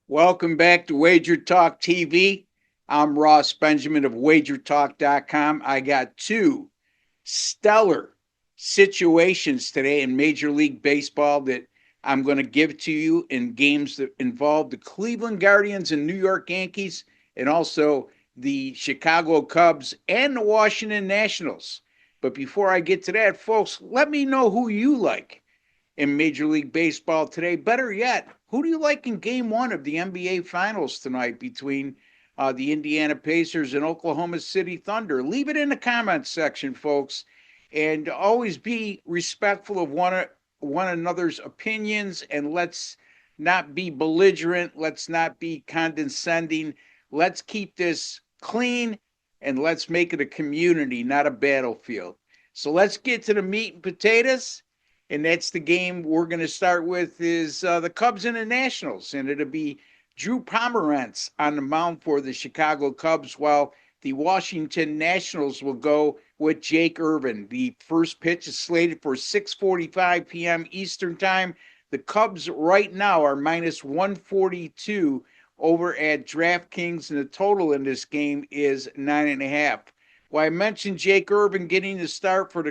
Welcome back to WagerTalk TV. I'm Ross Benjamin of WagerTalk.com. I got two stellar situations today in Major League Baseball that I'm going to give to you in games that involve the Cleveland Guardians and New York Yankees, and also the Chicago Cubs and the Washington Nationals. But before I get to that, folks, let me know who you like in Major League Baseball today. Better yet, who do you like in game one of the NBA Finals tonight between the Indiana Pacers and Oklahoma City Thunder? Leave it in the comments section, folks. And always be respectful of one another's opinions, and let's not be belligerent. Let's not be condescending. Let's keep this clean, and let's make it a community, not a battlefield. So let's get to the meat and potatoes, and that's the game we're going to start with is the Cubs and the Nationals, and it'll be Drew Pomerantz on the mound for the Chicago Cubs, while the Washington Nationals will go with Jake Irvin. The first pitch is slated for 6:45 p.m. Eastern Time. The Cubs right now are minus 142 over at DraftKings, and the total in this game is 9.5. Well, I mentioned Jake Irvin getting the start for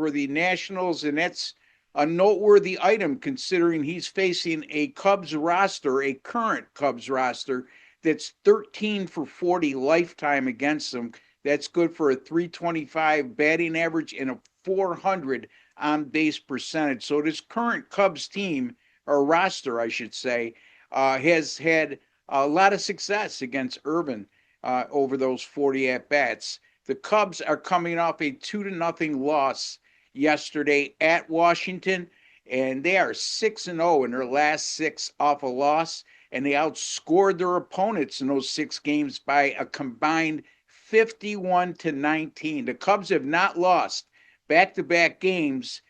the Nationals, and that's a noteworthy item considering he's facing a Cubs roster, a current Cubs roster, that's 13 for 40 lifetime against them. That's good for a 325 batting average and a 400 on base percentage. So this current Cubs team, or roster, I should say, has had a lot of success against Urban over those 40 at bats. The Cubs are coming off a 2-0 loss yesterday at Washington, and they are 6-0 in their last six off a loss, and they outscored their opponents in those six games by a combined 51-19. The Cubs have not lost back-to-back games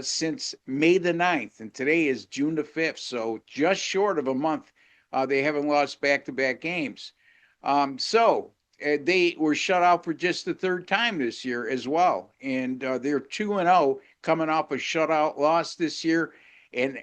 since May the 9th, and today is June the 5th, so just short of a month they haven't lost back-to-back games. They were shut out for just the third time this year as well, and they're 2-0 coming off a shutout loss this year. And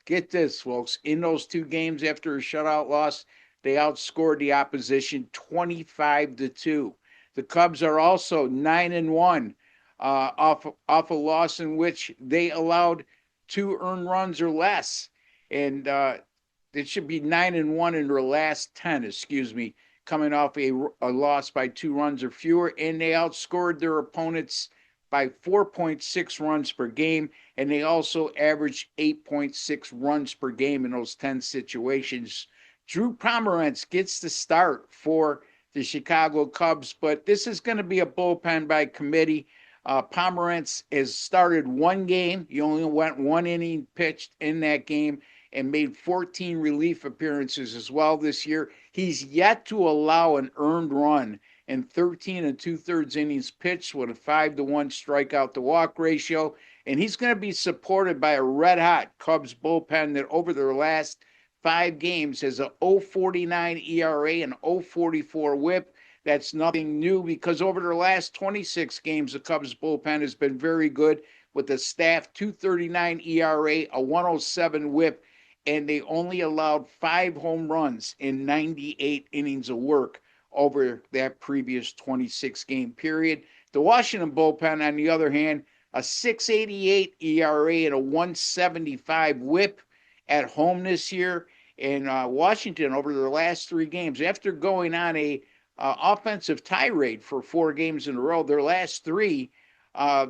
get this, folks, in those two games after a shutout loss, they outscored the opposition 25-2. The Cubs are also 9-1 off a loss in which they allowed two earned runs or less, and it should be 9-1 in their last 10. Excuse me, coming off a loss by 2 runs or fewer, and they outscored their opponents by 4.6 runs per game, and they also averaged 8.6 runs per game in those 10 situations. Drew Pomerantz gets the start for the Chicago Cubs, but this is going to be a bullpen by committee. Pomerantz has started one game. He only went one inning pitched in that game and made 14 relief appearances as well this year. He's yet to allow an earned run in 13 and two-thirds innings pitched with a 5-1 strikeout to walk ratio. And he's going to be supported by a red-hot Cubs bullpen that over their last 5 games has a 0.49 ERA and 0.44 whip. That's nothing new because over their last 26 games, the Cubs bullpen has been very good with a staff 2.39 ERA, a 107 whip, and they only allowed 5 home runs in 98 innings of work over that previous 26 game period. The Washington bullpen, on the other hand, a 6.88 ERA and a 175 whip at home this year. And Washington, over their last 3 games, after going on a offensive tirade for 4 games in a row, their last three,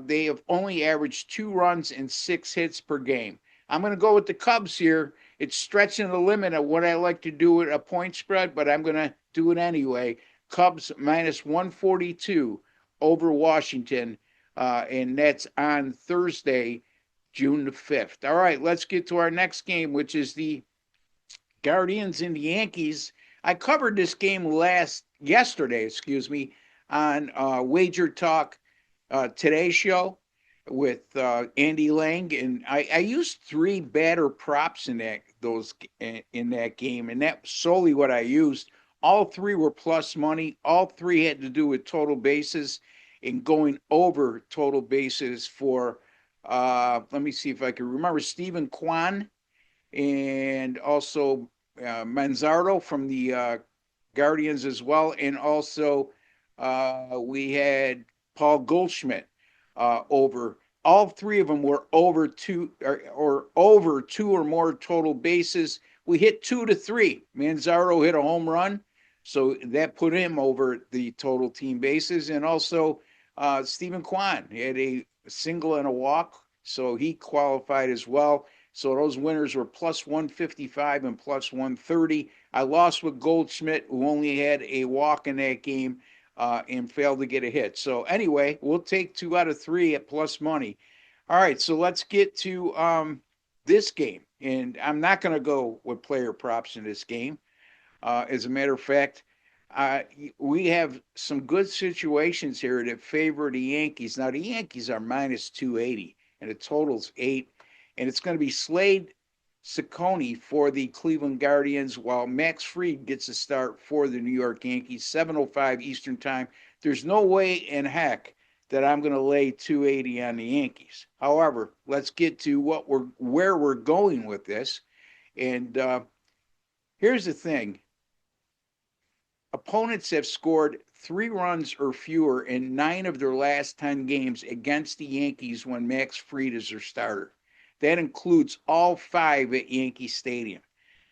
they have only averaged 2 runs and 6 hits per game. I'm going to go with the Cubs here. It's stretching the limit of what I like to do with a point spread, but I'm going to do it anyway. Cubs minus 142 over Washington, and that's on Thursday, June the 5th. All right, let's get to our next game, which is the Guardians and the Yankees. I covered this game yesterday, on Wager Talk Today Show with Andy Lang, and I used 3 batter props in that game, and that's solely what I used. All 3 were plus money. All 3 had to do with total bases and going over total bases for. Let me see if I can remember Stephen Kwan and also Manzardo from the Guardians as well, and also we had Paul Goldschmidt over. All three of them were over two or over two or more total bases. We hit 2 to 3. Manzardo hit a home run, so that put him over the total team bases, and also Stephen Kwan had a single and a walk, so he qualified as well. So those winners were plus 155 and plus 130. I lost with Goldschmidt, who only had a walk in that game and failed to get a hit. So anyway, we'll take 2 out of 3 at plus money. All right, so let's get to this game. And I'm not going to go with player props in this game. As a matter of fact, uh, we have some good situations here that favor the Yankees. Now, the Yankees are minus 280, and the total's 8. And it's going to be Slade Ciccone for the Cleveland Guardians, while Max Fried gets a start for the New York Yankees, 7:05 Eastern Time. There's no way in heck that I'm going to lay 280 on the Yankees. However, let's get to where we're going with this. And here's the thing: opponents have scored 3 runs or fewer in 9 of their last 10 games against the Yankees when Max Fried is their starter. That includes all 5 at Yankee Stadium.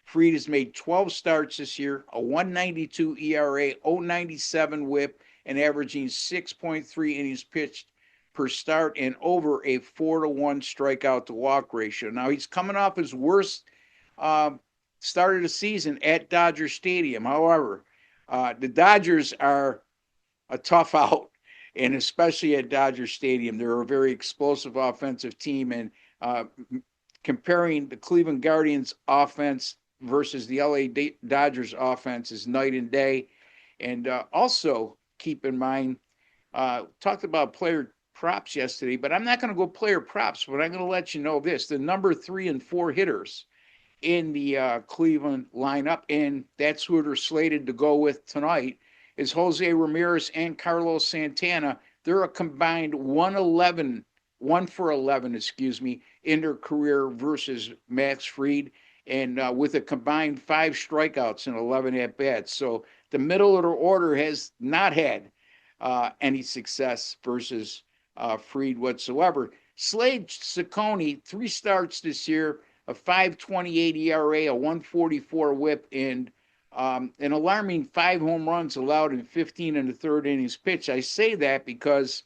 Fried has made 12 starts this year, a 192 ERA, 097 whip, and averaging 6.3 innings pitched per start and over a 4-to-1 strikeout to walk ratio. Now, he's coming off his worst start of the season at Dodger Stadium. However, the Dodgers are a tough out, and especially at Dodger Stadium. They're a very explosive offensive team, and uh, comparing the Cleveland Guardians offense versus the LA Dodgers offense is night and day. And also keep in mind, talked about player props yesterday, but I'm not going to go player props, but I'm going to let you know this: the number 3 and 4 hitters in the Cleveland lineup, and that's who they're slated to go with tonight, is Jose Ramirez and Carlos Santana. They're a combined 1 for 11, in their career versus Max Fried, and with a combined 5 strikeouts and 11 at bats. So the middle of the order has not had any success versus Fried whatsoever. Slade Ciccone, 3 starts this year, a 5.28 ERA, a 144 whip, and an alarming 5 home runs allowed in 15 and a third innings pitched. I say that because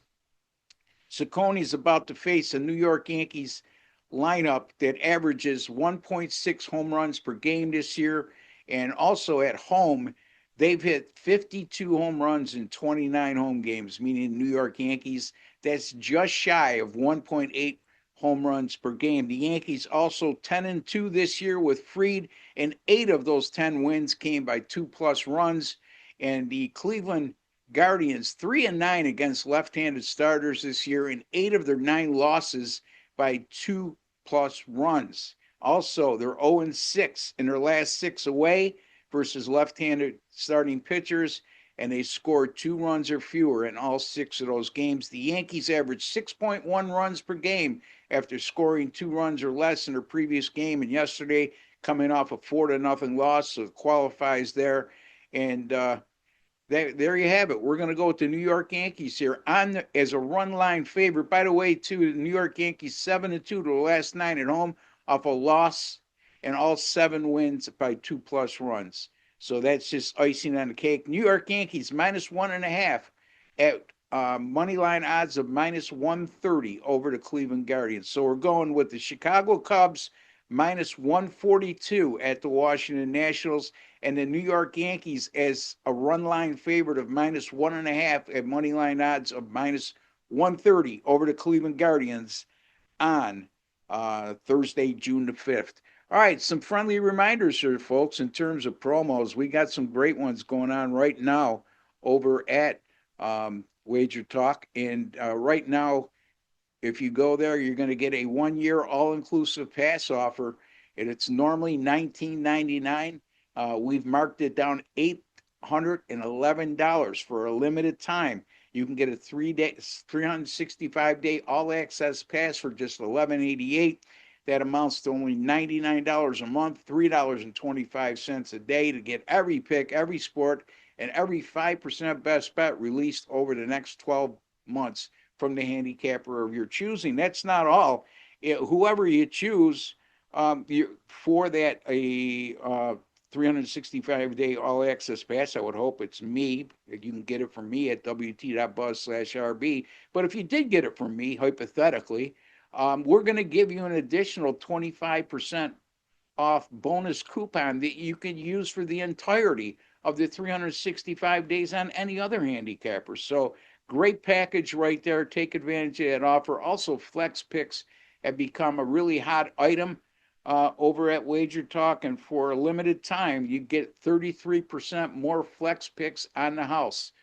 Ciccone is about to face a New York Yankees lineup that averages 1.6 home runs per game this year. And also at home, they've hit 52 home runs in 29 home games, meaning New York Yankees. That's just shy of 1.8 home runs per game. The Yankees also 10-2 this year with Fried, and 8 of those 10 wins came by 2+ runs. And the Cleveland Guardians 3-9 against left-handed starters this year, and 8 of their 9 losses by 2+ runs. Also, they're 0-6 in their last 6 away versus left-handed starting pitchers, and they scored 2 runs or fewer in all 6 of those games. The Yankees averaged 6.1 runs per game after scoring 2 runs or less in their previous game, and yesterday coming off a 4-0 loss, so it qualifies there. And there you have it. We're going to go with the New York Yankees here as a run line favorite. By the way, too, the New York Yankees 7-2 to the last 9 at home off a loss, and all 7 wins by 2+ runs. So that's just icing on the cake. New York Yankees minus 1.5 at money line odds of minus 130 over the Cleveland Guardians. So we're going with the Chicago Cubs minus 142 at the Washington Nationals, and the New York Yankees as a run line favorite of minus 1.5 at money line odds of minus 130 over the Cleveland Guardians on Thursday, June the 5th. All right, some friendly reminders here, folks, in terms of promos. We got some great ones going on right now over at WagerTalk. And right now, if you go there, you're going to get a 1-year all-inclusive pass offer, and it's normally $19.99. We've marked it down $811 for a limited time. You can get a 365-day all-access pass for just $11.88. That amounts to only $99 a month, $3.25 a day to get every pick, every sport, and every 5% best bet released over the next 12 months from the handicapper of your choosing. That's not all. Whoever you choose for that 365-day all access pass, I would hope it's me. You can get it from me at wt.buzz/RB. But if you did get it from me, hypothetically, we're going to give you an additional 25% off bonus coupon that you can use for the entirety of the 365 days on any other handicapper. So great package right there. Take advantage of that offer. Also, Flex Picks have become a really hot item over at WagerTalk, and for a limited time, you get 33% more Flex Picks on the house.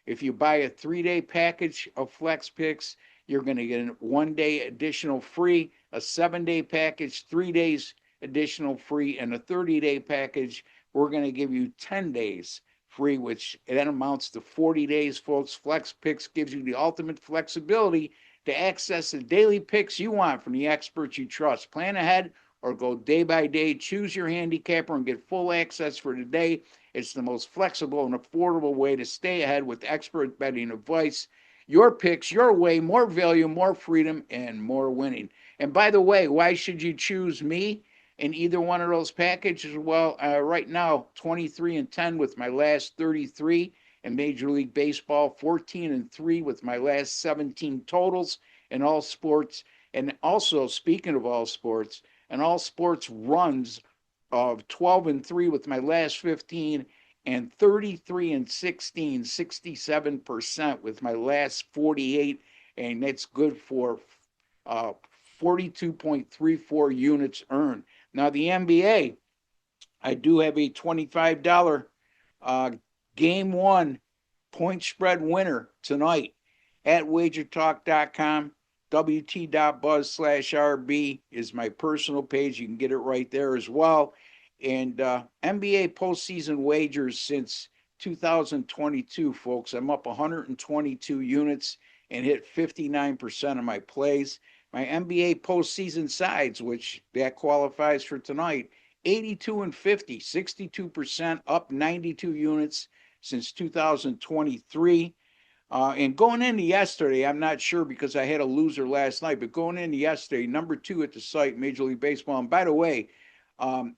If you buy a 3-day package of Flex Picks, you're going to get a 1-day additional free, a 7-day package, 3 days additional free, and a 30-day package. We're going to give you 10 days free, which then amounts to 40 days, folks. Flex Picks gives you the ultimate flexibility to access the daily picks you want from the experts you trust. Plan ahead or go day by day. Choose your handicapper and get full access for the day. It's the most flexible and affordable way to stay ahead with expert betting advice. Your picks, your way, more value, more freedom, and more winning. And by the way, why should you choose me in either one of those packages? Well, right now, 23-10 with my last 33 in Major League Baseball, 14-3 with my last 17 totals in all sports. And also, speaking of all sports, and all sports runs of 12-3 with my last 15, and 33-16, 67% with my last 48, and that's good for 42.34 units earned. Now, the NBA, I do have a $25 game one point spread winner tonight at wagertalk.com. wt.buzz/RB is my personal page. You can get it right there as well. And NBA postseason wagers since 2022, folks. I'm up 122 units and hit 59% of my plays. My NBA postseason sides, which that qualifies for tonight, 82-50, 62%, up 92 units since 2023. And going into yesterday, I'm not sure because I had a loser last night, but going into yesterday, number 2 at the site, Major League Baseball. And by the way,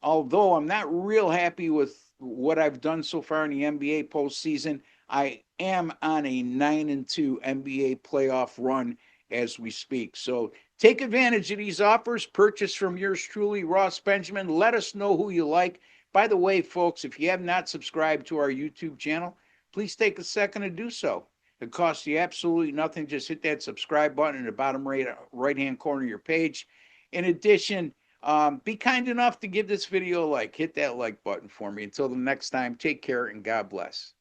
although I'm not real happy with what I've done so far in the NBA postseason, I am on a 9-2 NBA playoff run as we speak. So take advantage of these offers. Purchase from yours truly, Ross Benjamin. Let us know who you like. By the way, folks, if you have not subscribed to our YouTube channel, please take a second to do so. It costs you absolutely nothing. Just hit that subscribe button in the bottom right-hand corner of your page. In addition, be kind enough to give this video a like. Hit that like button for me. Until the next time, take care and God bless.